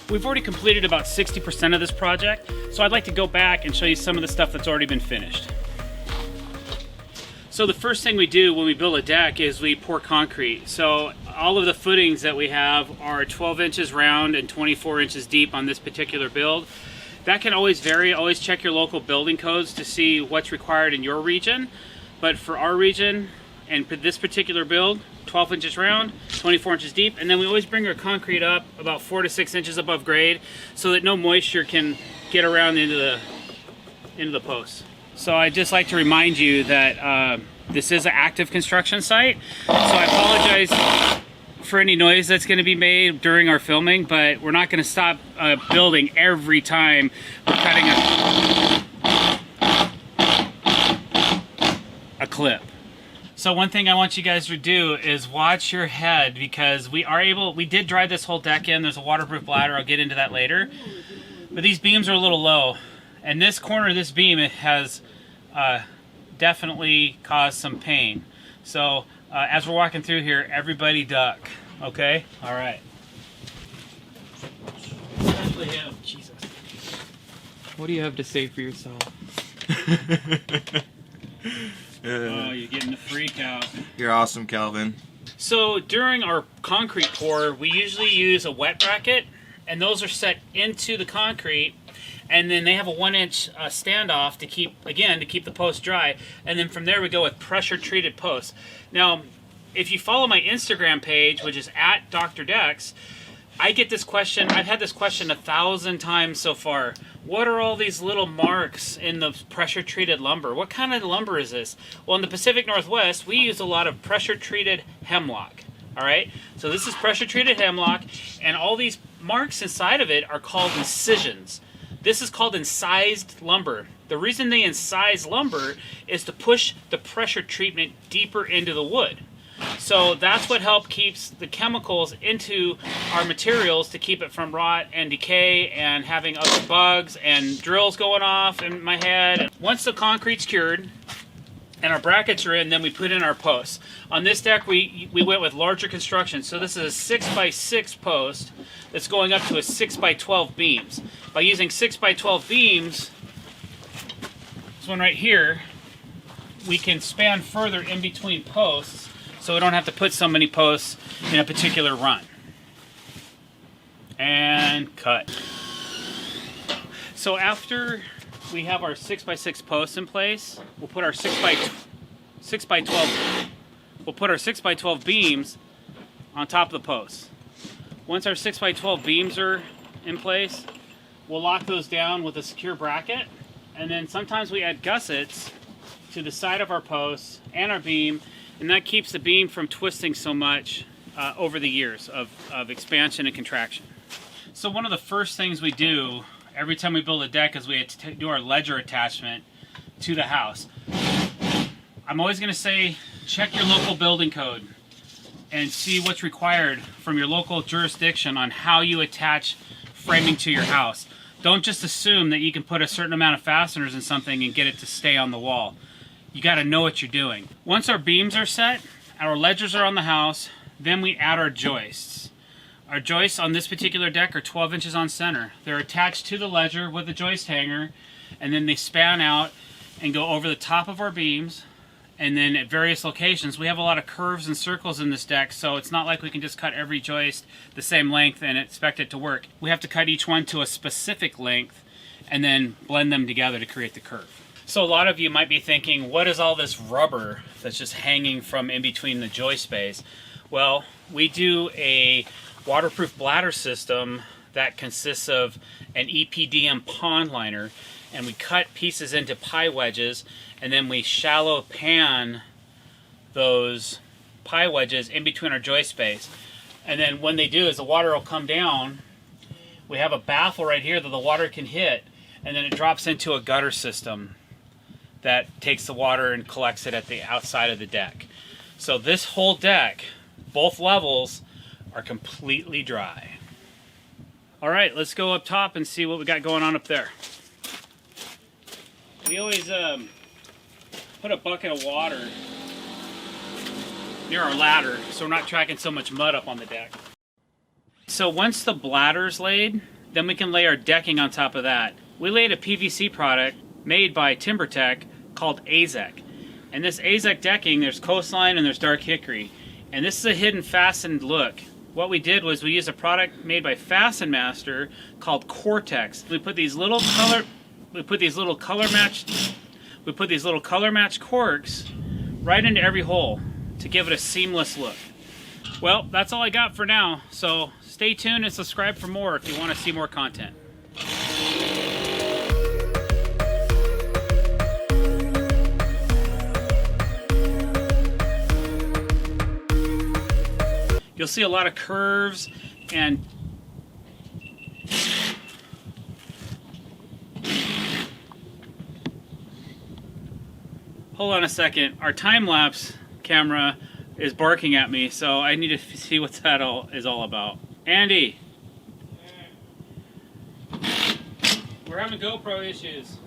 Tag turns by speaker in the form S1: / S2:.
S1: We've already completed about 60% of this project, so I'd like to go back and show you some of the stuff that's already been finished. So the first thing we do when we build a deck is we pour concrete. So all of the footings that we have are 12 inches round and 24 inches deep on this particular build. That can always vary. Always check your local building codes to see what's required in your region. But for our region and for this particular build, 12 inches round, 24 inches deep, and then we always bring our concrete up about 4 to 6 inches above grade so that no moisture can get around into the posts. So I'd just like to remind you that this is an active construction site, so I apologize for any noise that's going to be made during our filming, but we're not going to stop building every time we're cutting a clip. So one thing I want you guys to do is watch your head, because we did drive this whole deck in. There's a waterproof bladder, I'll get into that later. But these beams are a little low. And this corner of this beam, it has definitely caused some pain. So as we're walking through here, everybody duck, okay? All right. Especially him, Jesus.
S2: What do you have to say for yourself?
S1: Oh, you're getting the freak out.
S3: You're awesome, Calvin.
S1: So during our concrete pour, we usually use a wet bracket, and those are set into the concrete, and then they have a 1-inch standoff to keep the post dry, and then from there we go with pressure treated posts. Now, if you follow my Instagram page, which is at drdecks, I get this question. I've had this question 1,000 times so far. What are all these little marks in the pressure treated lumber? What kind of lumber is this? Well, in the Pacific Northwest, we use a lot of pressure treated hemlock. All right, so this is pressure treated hemlock, and all these marks inside of it are called incisions. This is called incised lumber. The reason they incise lumber is to push the pressure treatment deeper into the wood. So that's what helps keeps the chemicals into our materials to keep it from rot and decay and having other bugs and drills going off in my head. Once the concrete's cured and our brackets are in, then we put in our posts. On this deck, we went with larger construction. So this is a 6x6 post that's going up to a 6x12 beams. By using 6x12 beams, this one right here, we can span further in between posts, so we don't have to put so many posts in a particular run. And cut. So after we have our 6x6 posts in place, we'll put our 6x12 beams on top of the posts. Once our 6x12 beams are in place, we'll lock those down with a secure bracket, and then sometimes we add gussets to the side of our posts and our beam, and that keeps the beam from twisting so much over the years of expansion and contraction. So one of the first things we do every time we build a deck is we do our ledger attachment to the house. I'm always going to say check your local building code and see what's required from your local jurisdiction on how you attach framing to your house. Don't just assume that you can put a certain amount of fasteners in something and get it to stay on the wall. You got to know what you're doing. Once our beams are set, our ledgers are on the house, then we add our joists. Our joists on this particular deck are 12 inches on center. They're attached to the ledger with a joist hanger, and then they span out and go over the top of our beams. And then at various locations, we have a lot of curves and circles in this deck, so it's not like we can just cut every joist the same length and expect it to work. We have to cut each one to a specific length and then blend them together to create the curve. So a lot of you might be thinking, what is all this rubber that's just hanging from in between the joist space? Well, we do a waterproof bladder system that consists of an EPDM pond liner, and we cut pieces into pie wedges, and then we shallow pan those pie wedges in between our joist space. And then when they do is the water will come down. We have a baffle right here that the water can hit, and then it drops into a gutter system that takes the water and collects it at the outside of the deck. So this whole deck, both levels, are completely dry. All right, let's go up top and see what we got going on up there. We always put a bucket of water near our ladder so we're not tracking so much mud up on the deck. So once the bladder's laid Then we can lay our decking on top of that. We laid a PVC product made by TimberTech called AZEK. And this AZEK decking, there's coastline and there's dark hickory. And this is a hidden fastened look. What we did was we used a product made by Fasten Master called Cortex. We put these little color matched corks right into every hole to give it a seamless look. Well, that's all I got for now. So stay tuned and subscribe for more if you want to see more content. You'll see a lot of curves and hold on a second. Our time-lapse camera is barking at me, so I need to see what that is all about. Andy, we're having GoPro issues.